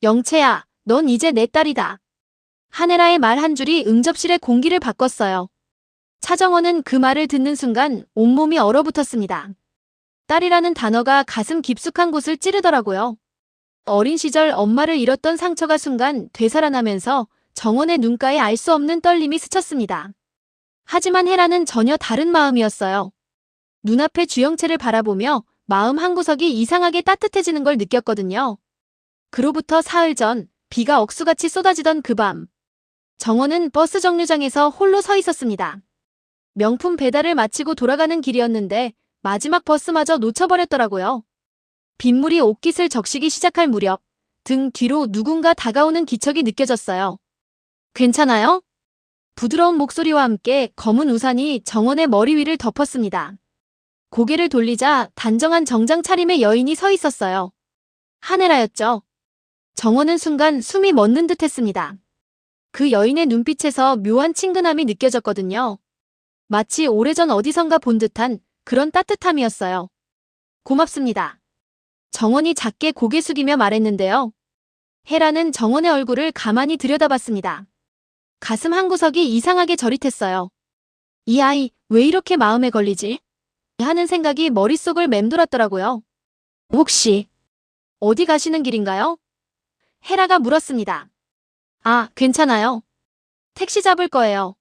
영채야, 넌 이제 내 딸이다. 한혜라의 말 한 줄이 응접실의 공기를 바꿨어요. 차정원은 그 말을 듣는 순간 온몸이 얼어붙었습니다. 딸이라는 단어가 가슴 깊숙한 곳을 찌르더라고요. 어린 시절 엄마를 잃었던 상처가 순간 되살아나면서 정원의 눈가에 알 수 없는 떨림이 스쳤습니다. 하지만 혜라는 전혀 다른 마음이었어요. 눈앞의 주영채를 바라보며 마음 한구석이 이상하게 따뜻해지는 걸 느꼈거든요. 그로부터 사흘 전 비가 억수같이 쏟아지던 그 밤, 정원은 버스 정류장에서 홀로 서 있었습니다. 명품 배달을 마치고 돌아가는 길이었는데 마지막 버스마저 놓쳐버렸더라고요. 빗물이 옷깃을 적시기 시작할 무렵 등 뒤로 누군가 다가오는 기척이 느껴졌어요. 괜찮아요? 부드러운 목소리와 함께 검은 우산이 정원의 머리 위를 덮었습니다. 고개를 돌리자 단정한 정장 차림의 여인이 서 있었어요. 한혜라였죠. 정원은 순간 숨이 멎는 듯 했습니다. 그 여인의 눈빛에서 묘한 친근함이 느껴졌거든요. 마치 오래전 어디선가 본 듯한 그런 따뜻함이었어요. 고맙습니다. 정원이 작게 고개 숙이며 말했는데요. 혜라는 정원의 얼굴을 가만히 들여다봤습니다. 가슴 한구석이 이상하게 저릿했어요. 이 아이 왜 이렇게 마음에 걸리지? 하는 생각이 머릿속을 맴돌았더라고요. 혹시 어디 가시는 길인가요? 혜라가 물었습니다. 아, 괜찮아요. 택시 잡을 거예요.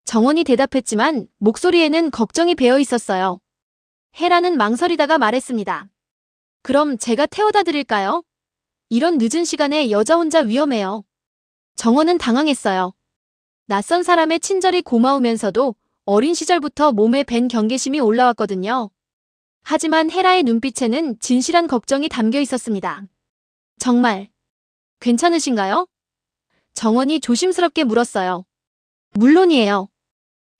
정원이 대답했지만 목소리에는 걱정이 배어 있었어요. 혜라는 망설이다가 말했습니다. 그럼 제가 태워다 드릴까요? 이런 늦은 시간에 여자 혼자 위험해요. 정원은 당황했어요. 낯선 사람의 친절이 고마우면서도 어린 시절부터 몸에 밴 경계심이 올라왔거든요. 하지만 혜라의 눈빛에는 진실한 걱정이 담겨 있었습니다. 정말 괜찮으신가요? 정원이 조심스럽게 물었어요. 물론이에요.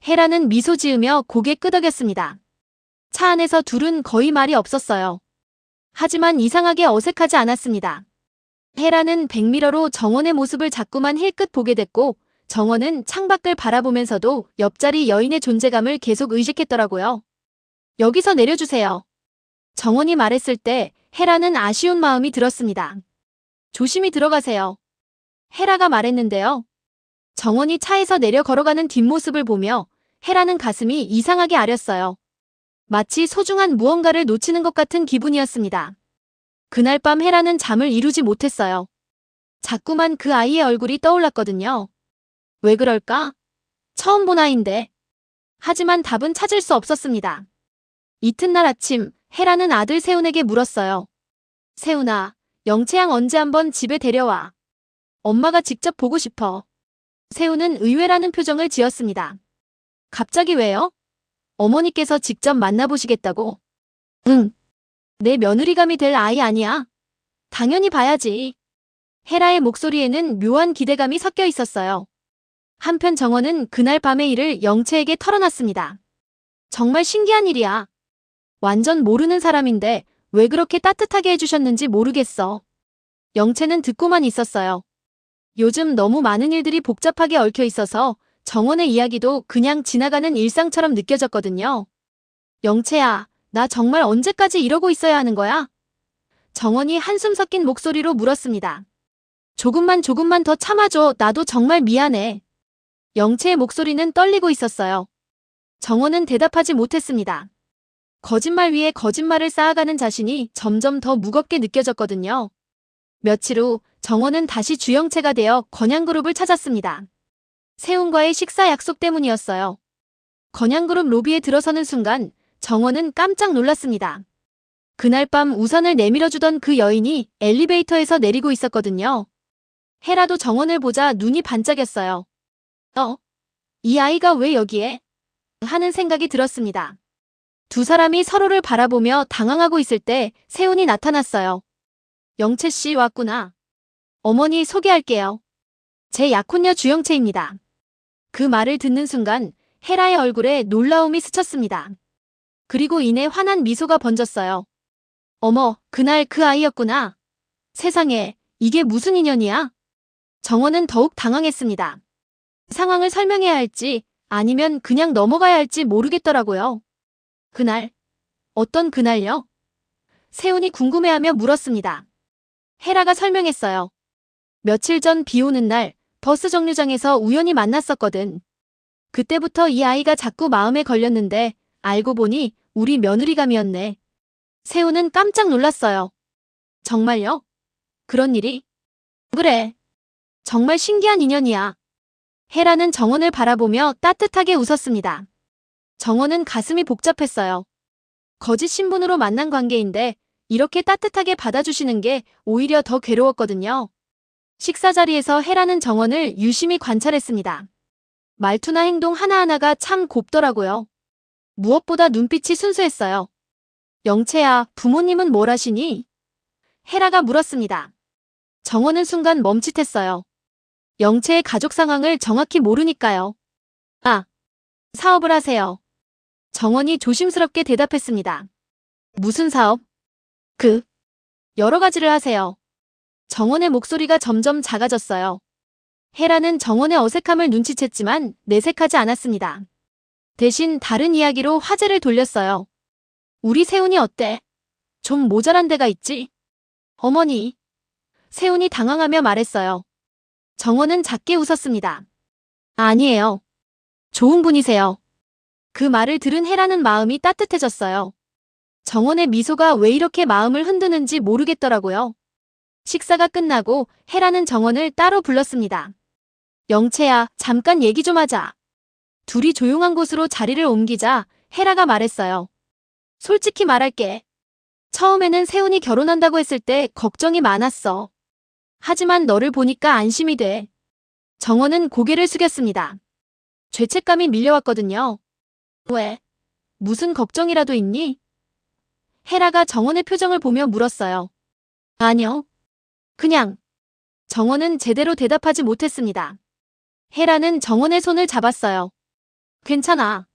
혜라는 미소 지으며 고개 끄덕였습니다. 차 안에서 둘은 거의 말이 없었어요. 하지만 이상하게 어색하지 않았습니다. 혜라는 백미러로 정원의 모습을 자꾸만 힐끗 보게 됐고 정원은 창밖을 바라보면서도 옆자리 여인의 존재감을 계속 의식했더라고요. 여기서 내려주세요. 정원이 말했을 때 혜라는 아쉬운 마음이 들었습니다. 조심히 들어가세요. 혜라가 말했는데요. 정원이 차에서 내려 걸어가는 뒷모습을 보며 혜라는 가슴이 이상하게 아렸어요. 마치 소중한 무언가를 놓치는 것 같은 기분이었습니다. 그날 밤 혜라는 잠을 이루지 못했어요. 자꾸만 그 아이의 얼굴이 떠올랐거든요. 왜 그럴까? 처음 본 아이인데. 하지만 답은 찾을 수 없었습니다. 이튿날 아침 혜라는 아들 세훈에게 물었어요. 세훈아, 영채양 언제 한번 집에 데려와. 엄마가 직접 보고 싶어. 세훈은 의외라는 표정을 지었습니다. 갑자기 왜요? 어머니께서 직접 만나보시겠다고? 응. 내 며느리감이 될 아이 아니야. 당연히 봐야지. 혜라의 목소리에는 묘한 기대감이 섞여 있었어요. 한편 정원은 그날 밤의 일을 영채에게 털어놨습니다. 정말 신기한 일이야. 완전 모르는 사람인데 왜 그렇게 따뜻하게 해주셨는지 모르겠어. 영채는 듣고만 있었어요. 요즘 너무 많은 일들이 복잡하게 얽혀 있어서 정원의 이야기도 그냥 지나가는 일상처럼 느껴졌거든요. 영채야, 나 정말 언제까지 이러고 있어야 하는 거야? 정원이 한숨 섞인 목소리로 물었습니다. 조금만 더 참아줘. 나도 정말 미안해. 영채의 목소리는 떨리고 있었어요. 정원은 대답하지 못했습니다. 거짓말 위에 거짓말을 쌓아가는 자신이 점점 더 무겁게 느껴졌거든요. 며칠 후 정원은 다시 주영채가 되어 건양그룹을 찾았습니다. 세훈과의 식사 약속 때문이었어요. 건양그룹 로비에 들어서는 순간 정원은 깜짝 놀랐습니다. 그날 밤 우산을 내밀어주던 그 여인이 엘리베이터에서 내리고 있었거든요. 혜라도 정원을 보자 눈이 반짝였어요. 이 아이가 왜 여기에? 하는 생각이 들었습니다. 두 사람이 서로를 바라보며 당황하고 있을 때 세훈이 나타났어요. 영채 씨 왔구나. 어머니 소개할게요. 제 약혼녀 주영채입니다. 그 말을 듣는 순간 혜라의 얼굴에 놀라움이 스쳤습니다. 그리고 이내 환한 미소가 번졌어요. 어머, 그날 그 아이였구나. 세상에, 이게 무슨 인연이야? 정원은 더욱 당황했습니다. 상황을 설명해야 할지 아니면 그냥 넘어가야 할지 모르겠더라고요. 그날, 어떤 그날요? 세훈이 궁금해하며 물었습니다. 혜라가 설명했어요. 며칠 전 비 오는 날 버스 정류장에서 우연히 만났었거든. 그때부터 이 아이가 자꾸 마음에 걸렸는데 알고 보니 우리 며느리감이었네. 세우는 깜짝 놀랐어요. 정말요? 그런 일이? 그래. 정말 신기한 인연이야. 헤라는 정원을 바라보며 따뜻하게 웃었습니다. 정원은 가슴이 복잡했어요. 거짓 신분으로 만난 관계인데 이렇게 따뜻하게 받아주시는 게 오히려 더 괴로웠거든요. 식사 자리에서 헤라는 정원을 유심히 관찰했습니다. 말투나 행동 하나하나가 참 곱더라고요. 무엇보다 눈빛이 순수했어요. 영채야, 부모님은 뭘 하시니? 헤라가 물었습니다. 정원은 순간 멈칫했어요. 영채의 가족 상황을 정확히 모르니까요. 아, 사업을 하세요. 정원이 조심스럽게 대답했습니다. 무슨 사업? 여러 가지를 하세요. 정원의 목소리가 점점 작아졌어요. 헤라는 정원의 어색함을 눈치챘지만 내색하지 않았습니다. 대신 다른 이야기로 화제를 돌렸어요. 우리 세훈이 어때? 좀 모자란 데가 있지? 어머니. 세훈이 당황하며 말했어요. 정원은 작게 웃었습니다. 아니에요. 좋은 분이세요. 그 말을 들은 헤라는 마음이 따뜻해졌어요. 정원의 미소가 왜 이렇게 마음을 흔드는지 모르겠더라고요. 식사가 끝나고 헤라는 정원을 따로 불렀습니다. 영채야, 잠깐 얘기 좀 하자. 둘이 조용한 곳으로 자리를 옮기자 헤라가 말했어요. 솔직히 말할게. 처음에는 세훈이 결혼한다고 했을 때 걱정이 많았어. 하지만 너를 보니까 안심이 돼. 정원은 고개를 숙였습니다. 죄책감이 밀려왔거든요. 왜? 무슨 걱정이라도 있니? 헤라가 정원의 표정을 보며 물었어요. 아니요. 그냥. 정원은 제대로 대답하지 못했습니다. 헤라는 정원의 손을 잡았어요. 괜찮아.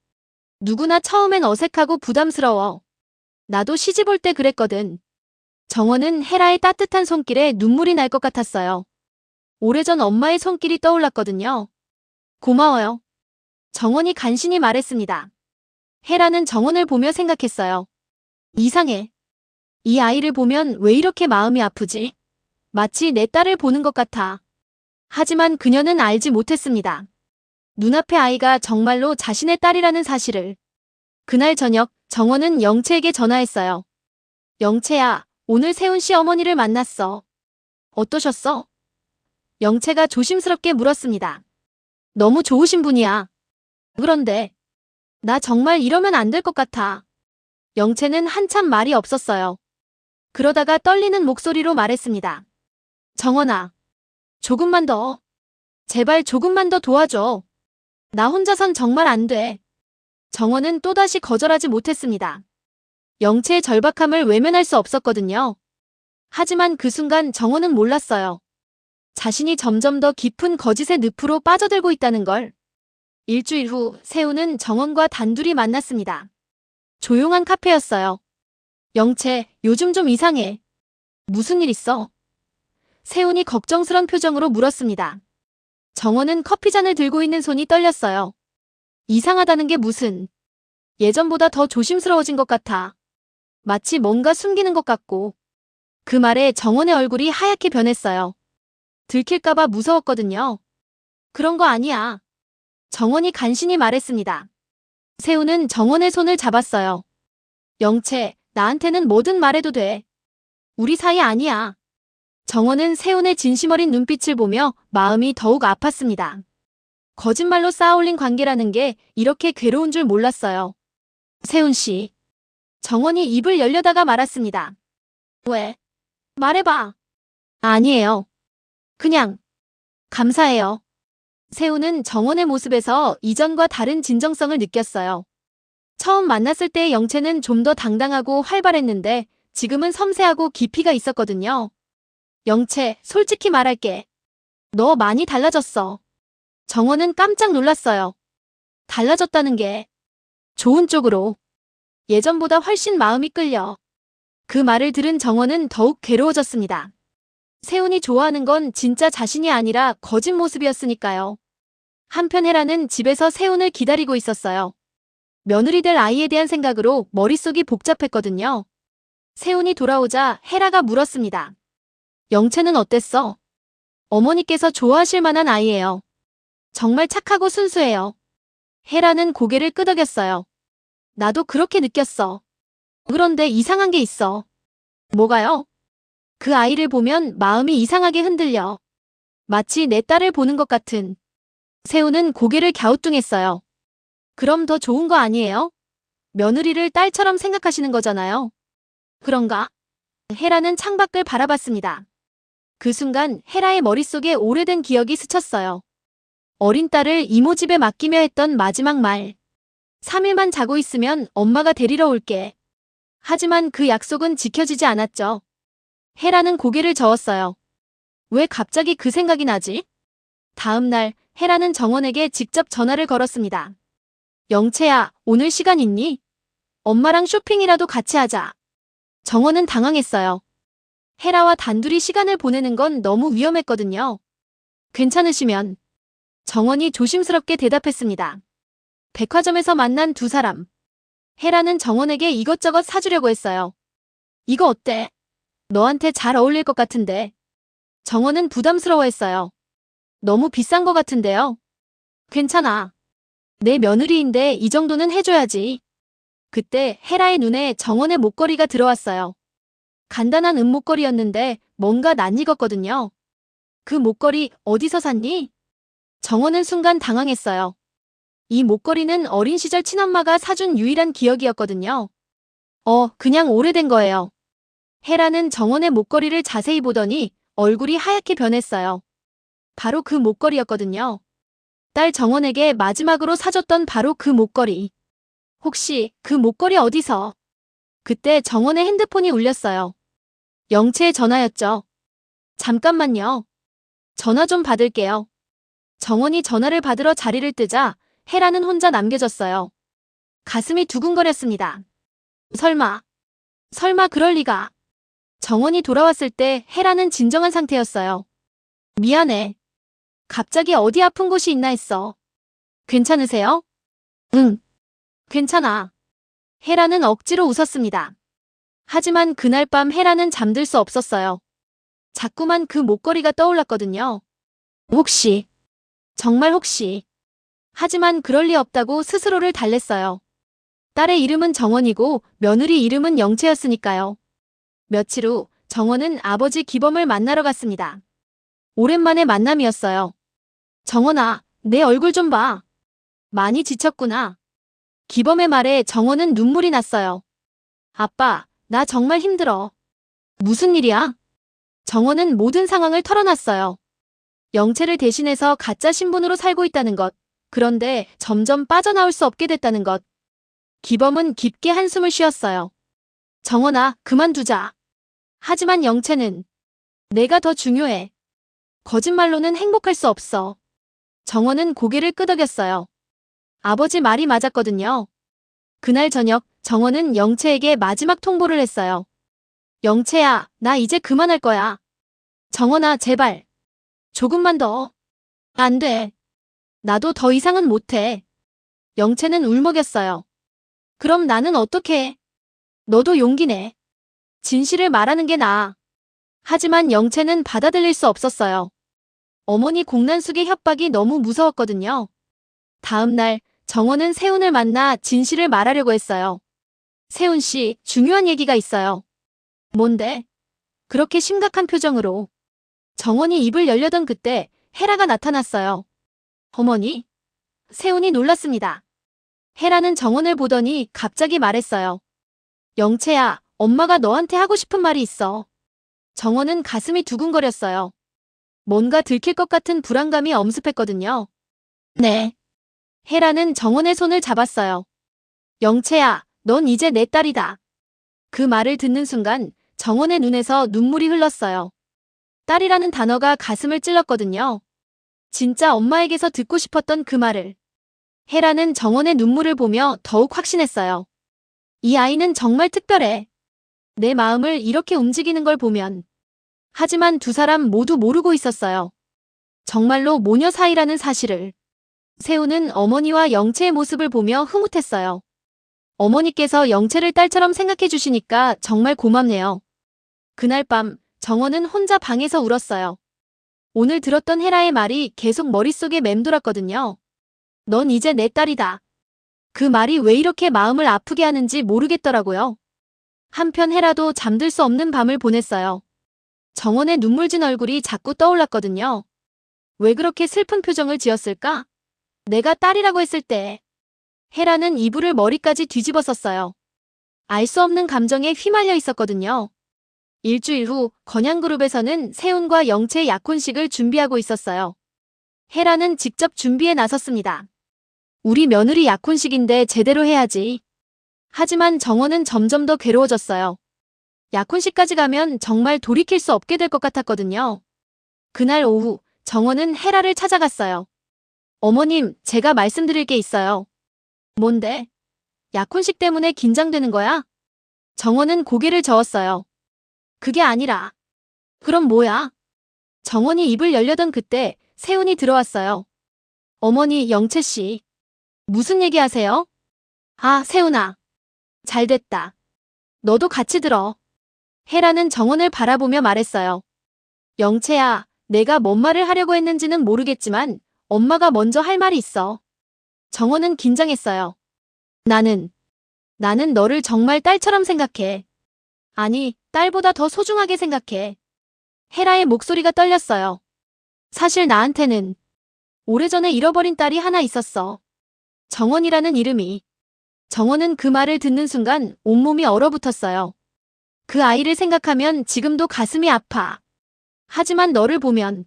누구나 처음엔 어색하고 부담스러워. 나도 시집 올 때 그랬거든. 정원은 헤라의 따뜻한 손길에 눈물이 날 것 같았어요. 오래전 엄마의 손길이 떠올랐거든요. 고마워요. 정원이 간신히 말했습니다. 헤라는 정원을 보며 생각했어요. 이상해. 이 아이를 보면 왜 이렇게 마음이 아프지? 마치 내 딸을 보는 것 같아. 하지만 그녀는 알지 못했습니다. 눈앞의 아이가 정말로 자신의 딸이라는 사실을. 그날 저녁 정원은 영채에게 전화했어요. 영채야, 오늘 세훈 씨 어머니를 만났어. 어떠셨어? 영채가 조심스럽게 물었습니다. 너무 좋으신 분이야. 그런데 나 정말 이러면 안 될 것 같아. 영채는 한참 말이 없었어요. 그러다가 떨리는 목소리로 말했습니다. 정원아, 조금만 더. 제발 조금만 더 도와줘. 나 혼자선 정말 안 돼. 정원은 또다시 거절하지 못했습니다. 영채의 절박함을 외면할 수 없었거든요. 하지만 그 순간 정원은 몰랐어요. 자신이 점점 더 깊은 거짓의 늪으로 빠져들고 있다는 걸. 일주일 후 세훈은 정원과 단둘이 만났습니다. 조용한 카페였어요. 영채, 요즘 좀 이상해. 무슨 일 있어? 세훈이 걱정스런 표정으로 물었습니다. 정원은 커피잔을 들고 있는 손이 떨렸어요. 이상하다는 게 무슨. 예전보다 더 조심스러워진 것 같아. 마치 뭔가 숨기는 것 같고. 그 말에 정원의 얼굴이 하얗게 변했어요. 들킬까봐 무서웠거든요. 그런 거 아니야. 정원이 간신히 말했습니다. 세훈은 정원의 손을 잡았어요. 영채, 나한테는 뭐든 말해도 돼. 우리 사이 아니야. 정원은 세훈의 진심 어린 눈빛을 보며 마음이 더욱 아팠습니다. 거짓말로 쌓아올린 관계라는 게 이렇게 괴로운 줄 몰랐어요. 세훈 씨. 정원이 입을 열려다가 말았습니다. 왜? 말해봐. 아니에요. 그냥. 감사해요. 세훈은 정원의 모습에서 이전과 다른 진정성을 느꼈어요. 처음 만났을 때의 영채는 좀 더 당당하고 활발했는데 지금은 섬세하고 깊이가 있었거든요. 영채, 솔직히 말할게. 너 많이 달라졌어. 정원은 깜짝 놀랐어요. 달라졌다는 게 좋은 쪽으로. 예전보다 훨씬 마음이 끌려. 그 말을 들은 정원은 더욱 괴로워졌습니다. 세훈이 좋아하는 건 진짜 자신이 아니라 거짓 모습이었으니까요. 한편 헤라는 집에서 세훈을 기다리고 있었어요. 며느리 될 아이에 대한 생각으로 머릿속이 복잡했거든요. 세훈이 돌아오자 헤라가 물었습니다. 영채는 어땠어? 어머니께서 좋아하실 만한 아이예요. 정말 착하고 순수해요. 헤라는 고개를 끄덕였어요. 나도 그렇게 느꼈어. 그런데 이상한 게 있어. 뭐가요? 그 아이를 보면 마음이 이상하게 흔들려. 마치 내 딸을 보는 것 같은. 세우는 고개를 갸우뚱했어요. 그럼 더 좋은 거 아니에요? 며느리를 딸처럼 생각하시는 거잖아요. 그런가? 헤라는 창밖을 바라봤습니다. 그 순간 헤라의 머릿속에 오래된 기억이 스쳤어요. 어린 딸을 이모 집에 맡기며 했던 마지막 말. 3일만 자고 있으면 엄마가 데리러 올게. 하지만 그 약속은 지켜지지 않았죠. 헤라는 고개를 저었어요. 왜 갑자기 그 생각이 나지? 다음 날 헤라는 정원에게 직접 전화를 걸었습니다. 영채야, 오늘 시간 있니? 엄마랑 쇼핑이라도 같이 하자. 정원은 당황했어요. 헤라와 단둘이 시간을 보내는 건 너무 위험했거든요. 괜찮으시면. 정원이 조심스럽게 대답했습니다. 백화점에서 만난 두 사람. 헤라는 정원에게 이것저것 사주려고 했어요. 이거 어때? 너한테 잘 어울릴 것 같은데. 정원은 부담스러워했어요. 너무 비싼 것 같은데요. 괜찮아. 내 며느리인데 이 정도는 해줘야지. 그때 헤라의 눈에 정원의 목걸이가 들어왔어요. 간단한 은목걸이였는데 뭔가 낯익었거든요. 그 목걸이 어디서 샀니? 정원은 순간 당황했어요. 이 목걸이는 어린 시절 친엄마가 사준 유일한 기억이었거든요. 그냥 오래된 거예요. 헤라는 정원의 목걸이를 자세히 보더니 얼굴이 하얗게 변했어요. 바로 그 목걸이였거든요. 딸 정원에게 마지막으로 사줬던 바로 그 목걸이. 혹시 그 목걸이 어디서? 그때 정원의 핸드폰이 울렸어요. 영채의 전화였죠. 잠깐만요. 전화 좀 받을게요. 정원이 전화를 받으러 자리를 뜨자 헤라는 혼자 남겨졌어요. 가슴이 두근거렸습니다. 설마 그럴 리가. 정원이 돌아왔을 때 헤라는 진정한 상태였어요. 미안해. 갑자기 어디 아픈 곳이 있나 했어. 괜찮으세요? 응. 괜찮아. 헤라는 억지로 웃었습니다. 하지만 그날 밤 헤라는 잠들 수 없었어요. 자꾸만 그 목걸이가 떠올랐거든요. 혹시, 정말 혹시. 하지만 그럴 리 없다고 스스로를 달랬어요. 딸의 이름은 정원이고 며느리 이름은 영채였으니까요. 며칠 후 정원은 아버지 기범을 만나러 갔습니다. 오랜만에 만남이었어요. 정원아, 내 얼굴 좀 봐. 많이 지쳤구나. 기범의 말에 정원은 눈물이 났어요. 아빠, 나 정말 힘들어. 무슨 일이야? 정원은 모든 상황을 털어놨어요. 영채를 대신해서 가짜 신분으로 살고 있다는 것. 그런데 점점 빠져나올 수 없게 됐다는 것. 기범은 깊게 한숨을 쉬었어요. 정원아, 그만두자. 하지만 영채는 내가 더 중요해. 거짓말로는 행복할 수 없어. 정원은 고개를 끄덕였어요. 아버지 말이 맞았거든요. 그날 저녁 정원은 영채에게 마지막 통보를 했어요. 영채야, 나 이제 그만할 거야. 정원아, 제발. 조금만 더. 안 돼. 나도 더 이상은 못해. 영채는 울먹였어요. 그럼 나는 어떻게 해? 너도 용기 내. 진실을 말하는 게 나아. 하지만 영채는 받아들일 수 없었어요. 어머니 공난숙의 협박이 너무 무서웠거든요. 다음 날 정원은 세훈을 만나 진실을 말하려고 했어요. 세훈 씨, 중요한 얘기가 있어요. 뭔데? 그렇게 심각한 표정으로. 정원이 입을 열려던 그때 헤라가 나타났어요. 어머니? 세훈이 놀랐습니다. 헤라는 정원을 보더니 갑자기 말했어요. 영채야, 엄마가 너한테 하고 싶은 말이 있어. 정원은 가슴이 두근거렸어요. 뭔가 들킬 것 같은 불안감이 엄습했거든요. 네. 헤라는 정원의 손을 잡았어요. 영채야, 넌 이제 내 딸이다. 그 말을 듣는 순간 정원의 눈에서 눈물이 흘렀어요. 딸이라는 단어가 가슴을 찔렀거든요. 진짜 엄마에게서 듣고 싶었던 그 말을. 헤라는 정원의 눈물을 보며 더욱 확신했어요. 이 아이는 정말 특별해. 내 마음을 이렇게 움직이는 걸 보면. 하지만 두 사람 모두 모르고 있었어요. 정말로 모녀 사이라는 사실을. 세훈은 어머니와 영채의 모습을 보며 흐뭇했어요. 어머니께서 영채를 딸처럼 생각해 주시니까 정말 고맙네요. 그날 밤 정원은 혼자 방에서 울었어요. 오늘 들었던 헤라의 말이 계속 머릿속에 맴돌았거든요. 넌 이제 내 딸이다. 그 말이 왜 이렇게 마음을 아프게 하는지 모르겠더라고요. 한편 헤라도 잠들 수 없는 밤을 보냈어요. 정원의 눈물진 얼굴이 자꾸 떠올랐거든요. 왜 그렇게 슬픈 표정을 지었을까? 내가 딸이라고 했을 때. 헤라는 이불을 머리까지 뒤집어 썼어요. 알 수 없는 감정에 휘말려 있었거든요. 일주일 후 건양그룹에서는 세훈과 영채의 약혼식을 준비하고 있었어요. 헤라는 직접 준비에 나섰습니다. 우리 며느리 약혼식인데 제대로 해야지. 하지만 정원은 점점 더 괴로워졌어요. 약혼식까지 가면 정말 돌이킬 수 없게 될 것 같았거든요. 그날 오후 정원은 헤라를 찾아갔어요. 어머님, 제가 말씀드릴 게 있어요. 뭔데? 약혼식 때문에 긴장되는 거야? 정원은 고개를 저었어요. 그게 아니라. 그럼 뭐야? 정원이 입을 열려던 그때 세훈이 들어왔어요. 어머니, 영채씨. 무슨 얘기하세요? 아, 세훈아. 잘됐다. 너도 같이 들어. 헤라는 정원을 바라보며 말했어요. 영채야, 내가 뭔 말을 하려고 했는지는 모르겠지만 엄마가 먼저 할 말이 있어. 정원은 긴장했어요. 나는 너를 정말 딸처럼 생각해. 아니, 딸보다 더 소중하게 생각해. 헤라의 목소리가 떨렸어요. 사실 나한테는 오래전에 잃어버린 딸이 하나 있었어. 정원이라는 이름이. 정원은 그 말을 듣는 순간 온몸이 얼어붙었어요. 그 아이를 생각하면 지금도 가슴이 아파. 하지만 너를 보면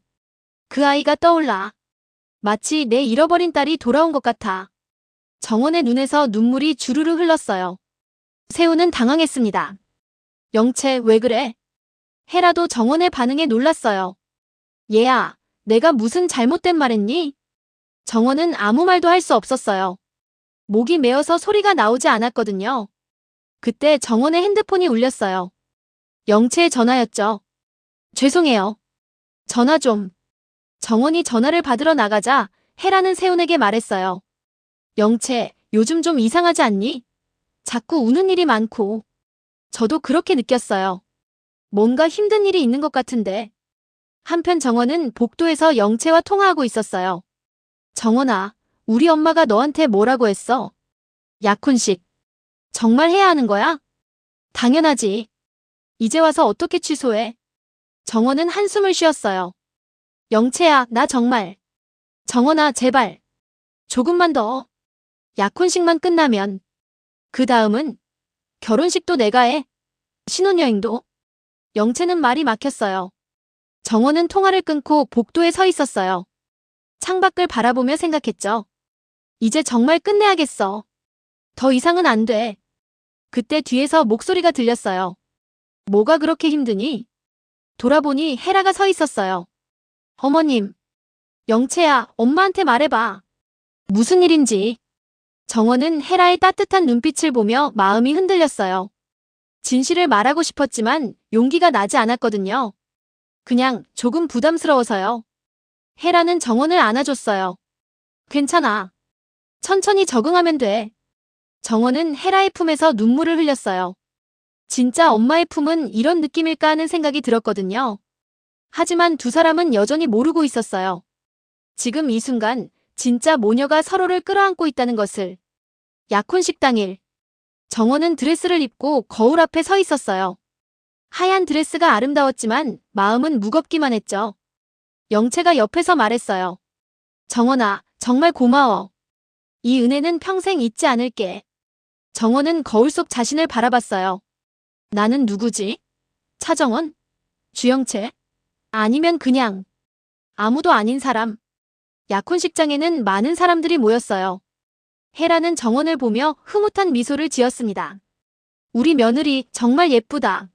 그 아이가 떠올라. 마치 내 잃어버린 딸이 돌아온 것 같아. 정원의 눈에서 눈물이 주르르 흘렀어요. 세훈은 당황했습니다. 영채, 왜 그래? 헤라도 정원의 반응에 놀랐어요. 얘야, 내가 무슨 잘못된 말 했니? 정원은 아무 말도 할 수 없었어요. 목이 메어서 소리가 나오지 않았거든요. 그때 정원의 핸드폰이 울렸어요. 영채의 전화였죠. 죄송해요. 전화 좀. 정원이 전화를 받으러 나가자 헤라는 세훈에게 말했어요. 영채, 요즘 좀 이상하지 않니? 자꾸 우는 일이 많고. 저도 그렇게 느꼈어요. 뭔가 힘든 일이 있는 것 같은데. 한편 정원은 복도에서 영채와 통화하고 있었어요. 정원아, 우리 엄마가 너한테 뭐라고 했어? 약혼식. 정말 해야 하는 거야? 당연하지. 이제 와서 어떻게 취소해? 정원은 한숨을 쉬었어요. 영채야, 나 정말. 정원아, 제발. 조금만 더. 약혼식만 끝나면. 그 다음은 결혼식도 내가 해. 신혼여행도. 영채는 말이 막혔어요. 정원은 통화를 끊고 복도에 서 있었어요. 창밖을 바라보며 생각했죠. 이제 정말 끝내야겠어. 더 이상은 안 돼. 그때 뒤에서 목소리가 들렸어요. 뭐가 그렇게 힘드니? 돌아보니 헤라가 서 있었어요. 어머님. 영채야, 엄마한테 말해봐. 무슨 일인지. 정원은 헤라의 따뜻한 눈빛을 보며 마음이 흔들렸어요. 진실을 말하고 싶었지만 용기가 나지 않았거든요. 그냥 조금 부담스러워서요. 헤라는 정원을 안아줬어요. 괜찮아. 천천히 적응하면 돼. 정원은 헤라의 품에서 눈물을 흘렸어요. 진짜 엄마의 품은 이런 느낌일까 하는 생각이 들었거든요. 하지만 두 사람은 여전히 모르고 있었어요. 지금 이 순간 진짜 모녀가 서로를 끌어안고 있다는 것을. 약혼식 당일. 정원은 드레스를 입고 거울 앞에 서 있었어요. 하얀 드레스가 아름다웠지만 마음은 무겁기만 했죠. 영채가 옆에서 말했어요. 정원아, 정말 고마워. 이 은혜는 평생 잊지 않을게. 정원은 거울 속 자신을 바라봤어요. 나는 누구지? 차정원? 주영채? 아니면 그냥 아무도 아닌 사람. 약혼식장에는 많은 사람들이 모였어요. 헤라는 정원을 보며 흐뭇한 미소를 지었습니다. 우리 며느리 정말 예쁘다.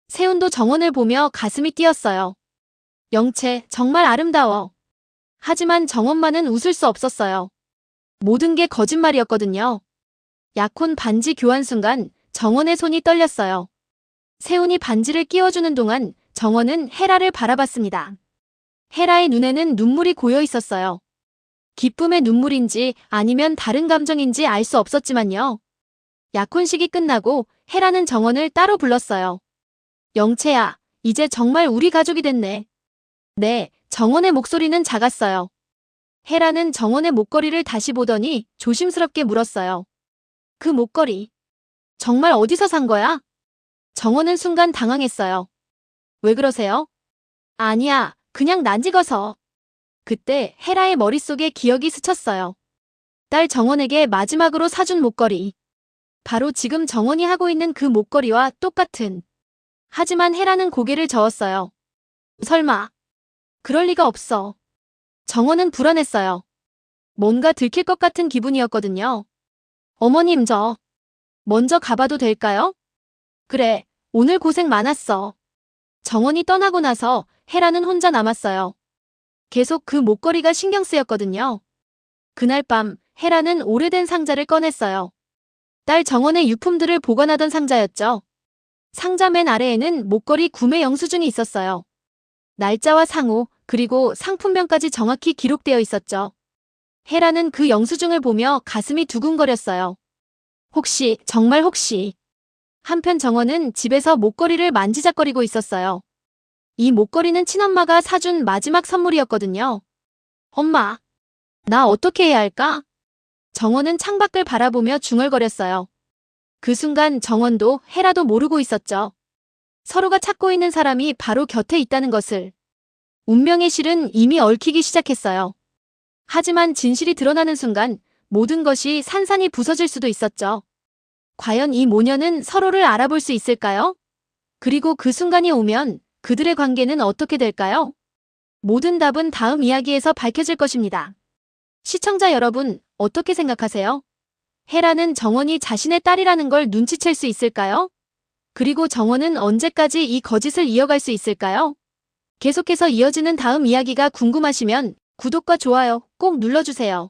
세훈도 정원을 보며 가슴이 뛰었어요. 영채, 정말 아름다워. 하지만 정원만은 웃을 수 없었어요. 모든 게 거짓말이었거든요. 약혼 반지 교환 순간 정원의 손이 떨렸어요. 세훈이 반지를 끼워주는 동안 정원은 헤라를 바라봤습니다. 헤라의 눈에는 눈물이 고여 있었어요. 기쁨의 눈물인지 아니면 다른 감정인지 알 수 없었지만요. 약혼식이 끝나고 헤라는 정원을 따로 불렀어요. 영채야, 이제 정말 우리 가족이 됐네. 네, 정원의 목소리는 작았어요. 헤라는 정원의 목걸이를 다시 보더니 조심스럽게 물었어요. 그 목걸이, 정말 어디서 산 거야? 정원은 순간 당황했어요. 왜 그러세요? 아니야, 그냥 난직어서. 그때 헤라의 머릿속에 기억이 스쳤어요. 딸 정원에게 마지막으로 사준 목걸이. 바로 지금 정원이 하고 있는 그 목걸이와 똑같은. 하지만 헤라는 고개를 저었어요. 설마. 그럴 리가 없어. 정원은 불안했어요. 뭔가 들킬 것 같은 기분이었거든요. 어머님, 저 먼저 가봐도 될까요? 그래, 오늘 고생 많았어. 정원이 떠나고 나서 헤라는 혼자 남았어요. 계속 그 목걸이가 신경 쓰였거든요. 그날 밤 헤라는 오래된 상자를 꺼냈어요. 딸 정원의 유품들을 보관하던 상자였죠. 상자 맨 아래에는 목걸이 구매 영수증이 있었어요. 날짜와 상호, 그리고 상품명까지 정확히 기록되어 있었죠. 헤라는 그 영수증을 보며 가슴이 두근거렸어요. 혹시, 정말 혹시. 한편 정원은 집에서 목걸이를 만지작거리고 있었어요. 이 목걸이는 친엄마가 사준 마지막 선물이었거든요. 엄마, 나 어떻게 해야 할까? 정원은 창밖을 바라보며 중얼거렸어요. 그 순간 정원도 헤라도 모르고 있었죠. 서로가 찾고 있는 사람이 바로 곁에 있다는 것을. 운명의 실은 이미 얽히기 시작했어요. 하지만 진실이 드러나는 순간 모든 것이 산산이 부서질 수도 있었죠. 과연 이 모녀는 서로를 알아볼 수 있을까요? 그리고 그 순간이 오면 그들의 관계는 어떻게 될까요? 모든 답은 다음 이야기에서 밝혀질 것입니다. 시청자 여러분, 어떻게 생각하세요? 헤라는 정원이 자신의 딸이라는 걸 눈치챌 수 있을까요? 그리고 정원은 언제까지 이 거짓을 이어갈 수 있을까요? 계속해서 이어지는 다음 이야기가 궁금하시면 구독과 좋아요 꼭 눌러주세요.